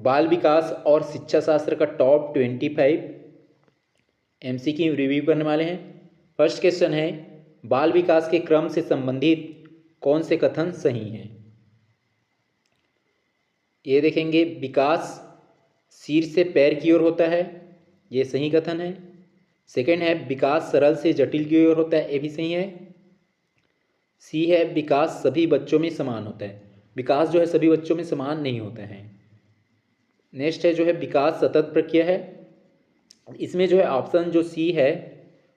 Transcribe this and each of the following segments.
बाल विकास और शिक्षा शास्त्र का टॉप 25 MCQ रिव्यू करने वाले हैं। फर्स्ट क्वेश्चन है, बाल विकास के क्रम से संबंधित कौन से कथन सही हैं? ये देखेंगे, विकास सिर से पैर की ओर होता है, ये सही कथन है। सेकंड है, विकास सरल से जटिल की ओर होता है, ये भी सही है। सी है, विकास सभी बच्चों में समान होता है। विकास जो है सभी बच्चों में समान नहीं होता है। नेक्स्ट है जो है, विकास सतत प्रक्रिया है। इसमें जो है ऑप्शन जो सी है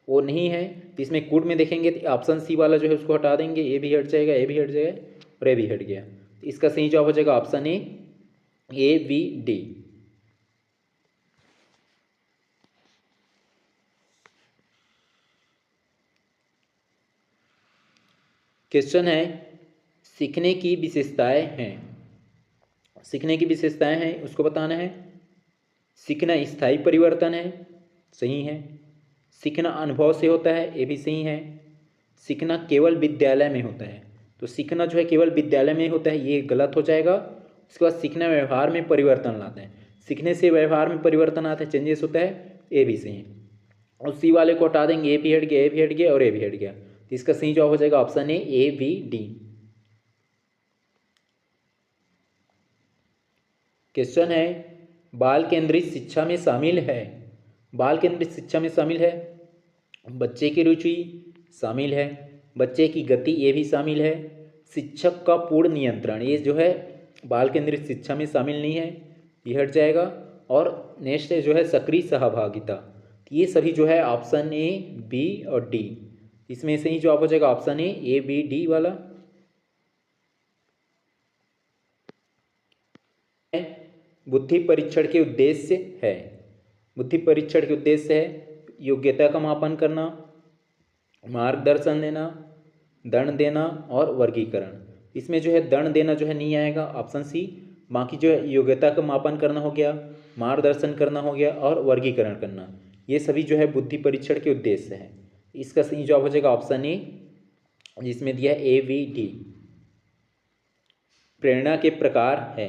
वो नहीं है। इसमें कूट में देखेंगे तो ऑप्शन सी वाला जो है उसको हटा देंगे, ये भी हट जाएगा, ये भी हट जाएगा और ये भी हट गया। इसका सही जवाब हो जाएगा option A B D. Question है, सीखने की विशेषताएं हैं। सीखने की विशेषताएं हैं उसको बताना है। सीखना स्थायी परिवर्तन है, सही है। सीखना अनुभव से होता है, ये भी सही है। सीखना केवल विद्यालय में होता है, तो सीखना जो है केवल विद्यालय में होता है, ये गलत हो जाएगा। उसके बाद सीखना व्यवहार में परिवर्तन लाता है, सीखने से व्यवहार में परिवर्तन आता है, चेंजेस होता है, ये भी सही है। और सी वाले को हटा देंगे, ए भी हट गया, ए भी हट गया और ए भी हट गया। तो इसका सही जवाब हो जाएगा option A B D. Question है, बाल केंद्रित शिक्षा में शामिल है। बाल केंद्रित शिक्षा में शामिल है बच्चे की रुचि शामिल है, बच्चे की गति ये भी शामिल है, शिक्षक का पूर्ण नियंत्रण ये जो है बाल केंद्रित शिक्षा में शामिल नहीं है, ये हट जाएगा। और नेक्स्ट है जो है सक्रिय सहभागिता, ये सभी जो है ऑप्शन ए बी और डी, इसमें से ही जवाब हो जाएगा ऑप्शन ए बी डी वाला। बुद्धि परीक्षण के उद्देश्य है। बुद्धि परीक्षण के उद्देश्य है योग्यता का मापन करना, मार्गदर्शन देना, दंड देना और वर्गीकरण। इसमें जो है दंड देना जो है नहीं आएगा, ऑप्शन सी। बाकी जो है योग्यता का मापन करना हो गया, मार्गदर्शन करना हो गया और वर्गीकरण करना, ये सभी जो है बुद्धि परीक्षण के उद्देश्य है। इसका सही जवाब हो जाएगा ऑप्शन ए, जिसमें दिया ए बी डी। प्रेरणा के प्रकार है,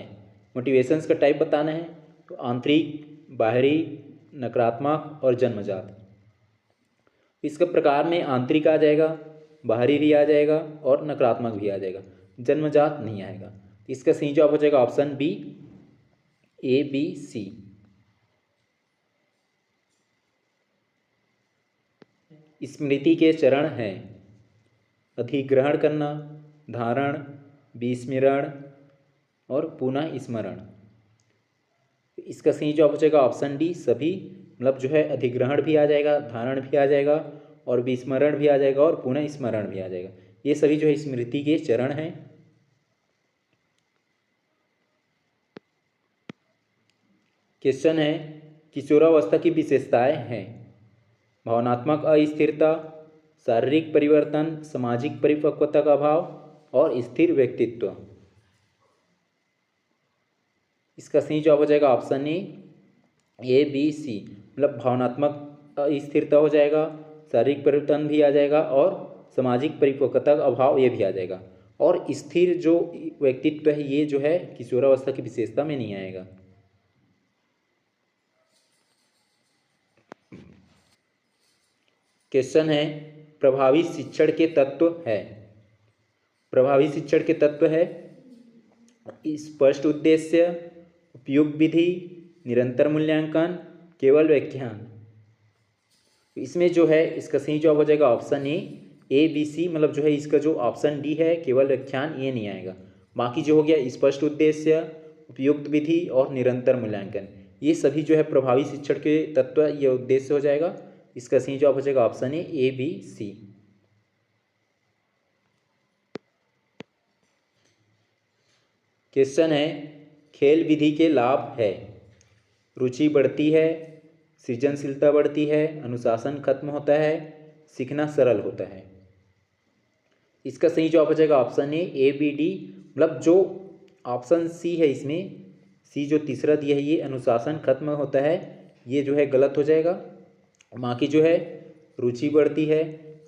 मोटिवेशंस का टाइप बताना है, तो आंतरिक, बाहरी, नकारात्मक और जन्मजात। इसका प्रकार में आंतरिक आ जाएगा, बाहरी भी आ जाएगा और नकारात्मक भी आ जाएगा, जन्मजात नहीं आएगा। इसका सही जवाब हो जाएगा option B, A B C. स्मृति के चरण हैं, अधिग्रहण करना, धारण, विस्मरण और पुनः स्मरण। इसका सही जवाब हो जाएगा ऑप्शन डी सभी, मतलब जो है अधिग्रहण भी आ जाएगा, धारण भी आ जाएगा और विस्मरण भी आ जाएगा और पुनः स्मरण भी आ जाएगा, ये सभी जो है स्मृति के चरण हैं। क्वेश्चन है, किशोरावस्था की विशेषताएं हैं। भावनात्मक अस्थिरता, शारीरिक परिवर्तन, सामाजिक परिपक्वता का अभाव और स्थिर व्यक्तित्व। इसका सही जवाब हो जाएगा ऑप्शन ए बी सी, मतलब भावनात्मक अस्थिरता हो जाएगा, शारीरिक परिवर्तन भी आ जाएगा और सामाजिक परिपक्वता का अभाव ये भी आ जाएगा, और स्थिर जो व्यक्तित्व है ये जो है किशोरावस्था की विशेषता में नहीं आएगा। क्वेश्चन है, प्रभावी शिक्षण के तत्व है। प्रभावी शिक्षण के तत्व है स्पष्ट उद्देश्य, उपयुक्त विधि, निरंतर मूल्यांकन, केवल व्याख्यान। इसमें जो है इसका सही जवाब हो जाएगा ऑप्शन ए बी सी, मतलब जो है इसका जो ऑप्शन डी है केवल व्याख्यान ये नहीं आएगा। बाकी जो हो गया स्पष्ट उद्देश्य, उपयुक्त विधि और निरंतर मूल्यांकन, ये सभी जो है प्रभावी शिक्षण के तत्व, ये उद्देश्य हो जाएगा। इसका सही जवाब हो जाएगा option A B C. Question है, खेल विधि के लाभ है। रुचि बढ़ती है, सृजनशीलता बढ़ती है, अनुशासन खत्म होता है, सीखना सरल होता है। इसका सही जवाब हो जाएगा ऑप्शन ए बी डी, मतलब जो ऑप्शन सी है इसमें, सी जो तीसरा दिया है ये अनुशासन खत्म होता है, ये जो है गलत हो जाएगा। बाकी जो है रुचि बढ़ती है,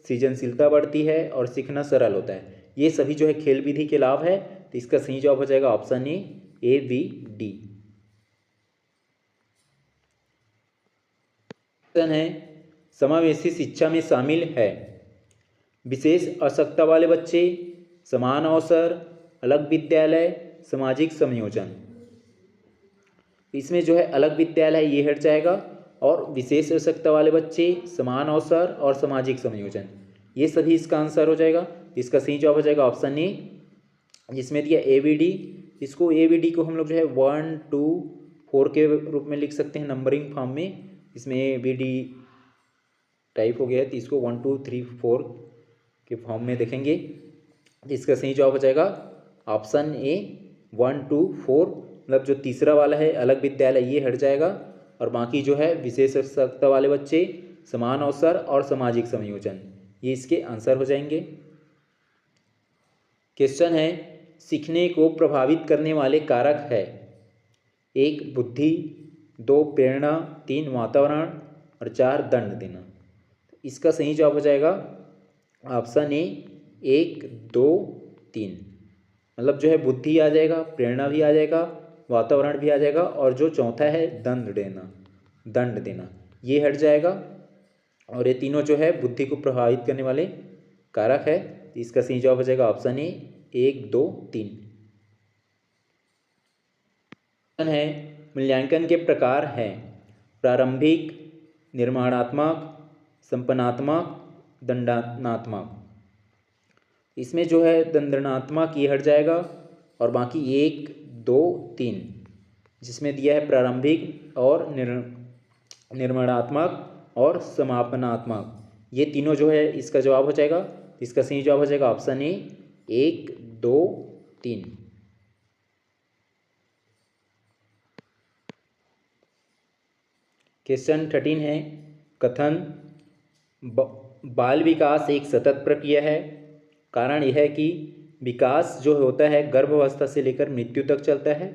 सृजनशीलता बढ़ती है और सीखना सरल होता है, ये सभी जो है खेल विधि के लाभ है। तो इसका सही जवाब हो जाएगा option A B D. Question है समावेशी शिक्षा में शामिल है विशेष आवश्यकता वाले बच्चे, समान अवसर, अलग विद्यालय, सामाजिक संयोजन। इसमें जो है अलग विद्यालय ये हट जाएगा और विशेष आवश्यकता वाले बच्चे, समान अवसर और सामाजिक संयोजन ये सभी इसका आंसर हो जाएगा। इसका सही जवाब हो जाएगा ऑप्शन ए, जिसमें दिया ABD। इसको ABD को हम लोग जो है 1 2 4 के रूप में लिख सकते हैं नंबरिंग फॉर्म में। इसमें ABD टाइप हो गया है तो इसको 1 2 3 4 के फॉर्म में देखेंगे। इसका सही जवाब हो जाएगा ऑप्शन ए 1 2 4। मतलब जो तीसरा वाला है अलग विद्यालय ये हट जाएगा और बाकी जो है विशेष आवश्यकता वाले बच्चे, समान अवसर और सामाजिक संयोजन ये इसके आंसर हो जाएंगे। क्वेश्चन है सीखने को प्रभावित करने वाले कारक है 1 बुद्धि, 2 प्रेरणा, 3 वातावरण और 4 दंड देना। इसका सही जवाब हो जाएगा ऑप्शन ए 1 2 3। मतलब जो है बुद्धि आ जाएगा, प्रेरणा भी आ जाएगा, वातावरण भी आ जाएगा और जो चौथा है दंड देना ये हट जाएगा। और ये तीनों जो है बुद्धि को प्रभावित करने वाले कारक है। इसका सही जवाब हो जाएगा ऑप्शन ए 1 2 3। है मूल्यांकन के प्रकार हैं प्रारंभिक, निर्माणात्मक, संपन्नात्मक, दंडात्मक। इसमें जो है दंडात्मक ये हट जाएगा और बाकी 1 2 3 जिसमें दिया है प्रारंभिक और निर्माणात्मक और समापनात्मक ये तीनों जो है इसका जवाब हो जाएगा। इसका सही जवाब हो जाएगा ऑप्शन ए 1 2 3। क्वेश्चन 13 है कथन बाल विकास एक सतत प्रक्रिया है। कारण यह है कि विकास जो होता है गर्भावस्था से लेकर मृत्यु तक चलता है।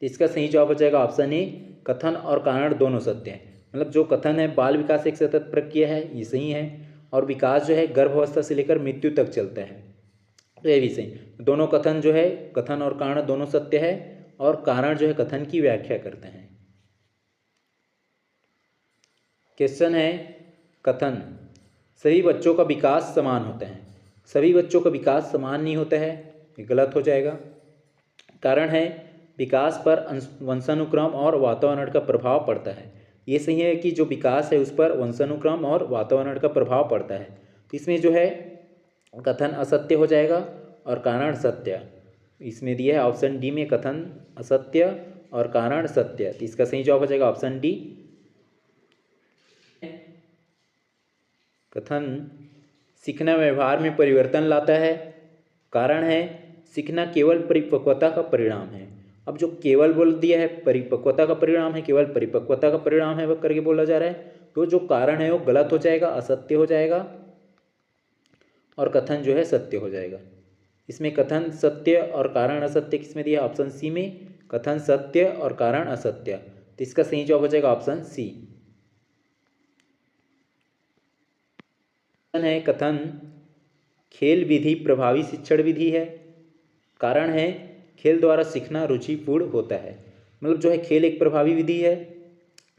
इसका सही जवाब हो जाएगा ऑप्शन ए कथन और कारण दोनों सत्य हैं। मतलब जो कथन है बाल विकास एक सतत प्रक्रिया है ये सही है और विकास जो है गर्भावस्था से लेकर मृत्यु तक चलता है तो ये भी सही। दोनों कथन जो है कथन और कारण दोनों सत्य है और कारण जो है कथन की व्याख्या करते हैं। क्वेश्चन है कथन सभी बच्चों का विकास समान होता है। सभी बच्चों का विकास समान नहीं होता है ये गलत हो जाएगा। कारण है विकास पर वंशानुक्रम और वातावरण का प्रभाव पड़ता है। ये सही है कि जो विकास है उस पर वंशानुक्रम और वातावरण का प्रभाव पड़ता है। तो इसमें जो है कथन असत्य हो जाएगा और कारण सत्य। इसमें दिया है ऑप्शन डी में कथन असत्य और कारण सत्य। तो इसका सही जवाब हो जाएगा ऑप्शन डी। कथन सीखना व्यवहार में परिवर्तन लाता है। कारण है सीखना केवल परिपक्वता का परिणाम है। अब जो केवल बोल दिया है परिपक्वता का परिणाम है, केवल परिपक्वता का परिणाम है वह करके बोला जा रहा है तो जो कारण है वो गलत हो जाएगा, असत्य हो जाएगा और कथन जो है सत्य हो जाएगा। इसमें कथन सत्य और कारण असत्य किसमें दिया ऑप्शन सी में कथन सत्य और कारण असत्य। तो इसका सही जवाब हो जाएगा ऑप्शन सी। है कथन खेल विधि प्रभावी शिक्षण विधि है। कारण है खेल द्वारा सीखना रुचिपूर्ण होता है। मतलब जो है खेल एक प्रभावी विधि है,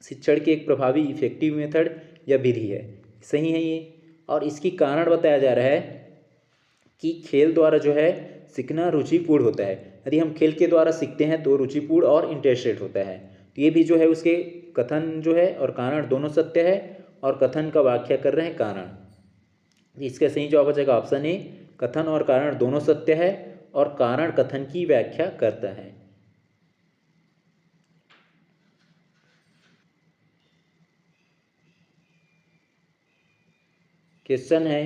शिक्षण की एक प्रभावी इफेक्टिव मेथड या विधि है, सही है ये। और इसकी कारण बताया जा रहा है कि खेल द्वारा जो है सीखना रुचिपूर्ण होता है। यदि हम खेल के द्वारा सीखते हैं तो रुचिपूर्ण और इंटरेस्टेड होता है। तो ये भी जो है उसके कथन जो है और कारण दोनों सत्य है और कथन का व्याख्या कर रहे हैं कारण। इसका सही जवाब हो जाएगा ऑप्शन ए कथन और कारण दोनों सत्य है और कारण कथन की व्याख्या करता है। क्वेश्चन है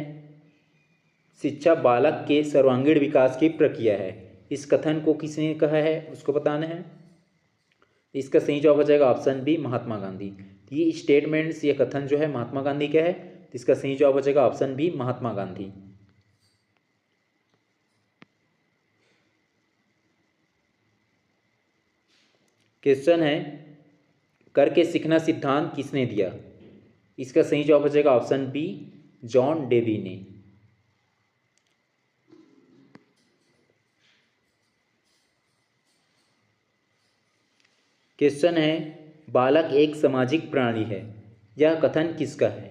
शिक्षा बालक के सर्वांगीण विकास की प्रक्रिया है। इस कथन को किसने कहा है उसको बताना है। इसका सही जवाब हो जाएगा ऑप्शन बी महात्मा गांधी। ये स्टेटमेंट्स ये कथन जो है महात्मा गांधी का है तो इसका सही जवाब हो जाएगा option B Mahatma Gandhi. Question है करके सीखना सिद्धांत किसने दिया। इसका सही जवाब हो जाएगा ऑप्शन बी जॉन डेवी ने। क्वेश्चन है बालक एक सामाजिक प्राणी है। यह कथन किसका है?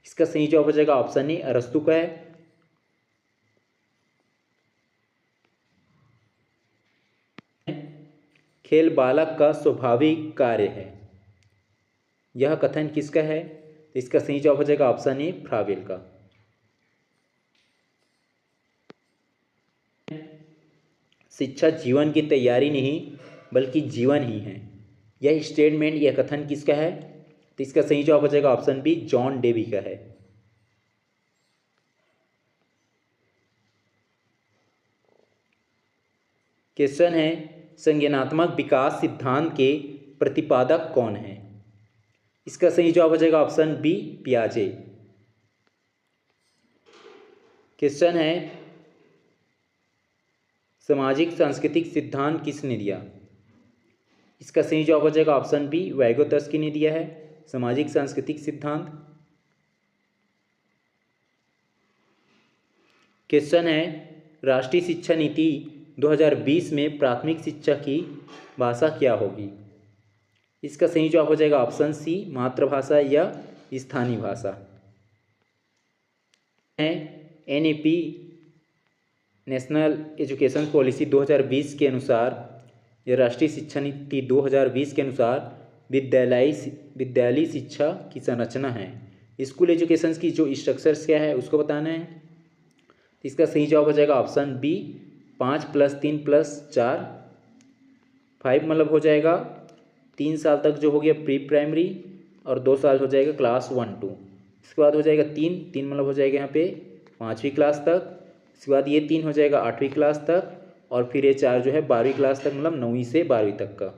इसका सही जवाब हो जाएगा ऑप्शन ए अरस्तु का है। खेल बालक का स्वाभाविक कार्य है, यह कथन किसका है? तो इसका सही जवाब हो जाएगा ऑप्शन ए फ्रावेल का। शिक्षा जीवन की तैयारी नहीं बल्कि जीवन ही है, यह स्टेटमेंट, यह कथन किसका है? तो इसका सही जवाब हो जाएगा ऑप्शन बी जॉन डेवी का है। क्वेश्चन है संज्ञानात्मक विकास सिद्धांत के प्रतिपादक कौन है? इसका सही जवाब हो जाएगा ऑप्शन बी पियाजे। क्वेश्चन है सामाजिक सांस्कृतिक सिद्धांत किसने दिया? इसका सही जवाब हो जाएगा ऑप्शन बी वैगोत्स्की ने दिया है सामाजिक सांस्कृतिक सिद्धांत। क्वेश्चन है राष्ट्रीय शिक्षा नीति 2020 में प्राथमिक शिक्षा की भाषा क्या होगी? इसका सही जवाब हो जाएगा ऑप्शन सी मातृभाषा या स्थानीय भाषा। है एनईपी नेशनल एजुकेशन पॉलिसी 2020 के अनुसार, या राष्ट्रीय शिक्षा नीति 2020 के अनुसार विद्यालयी शिक्षा की संरचना है। स्कूल एजुकेशन की जो स्ट्रक्चर्स क्या है उसको बताना है। इसका सही जवाब हो जाएगा ऑप्शन बी 5 + 3 + 4 5 मतलब हो जाएगा 3 साल तक जो हो गया प्री प्राइमरी, और 2 साल हो जाएगा क्लास 1 2। इसके बाद हो जाएगा 3 मतलब हो जाएगा यहाँ पे 5वीं क्लास तक। इसके बाद ये 3 हो जाएगा 8वीं क्लास तक, और फिर ये 4 जो है 12वीं क्लास तक, मतलब 9वीं से 12वीं तक का।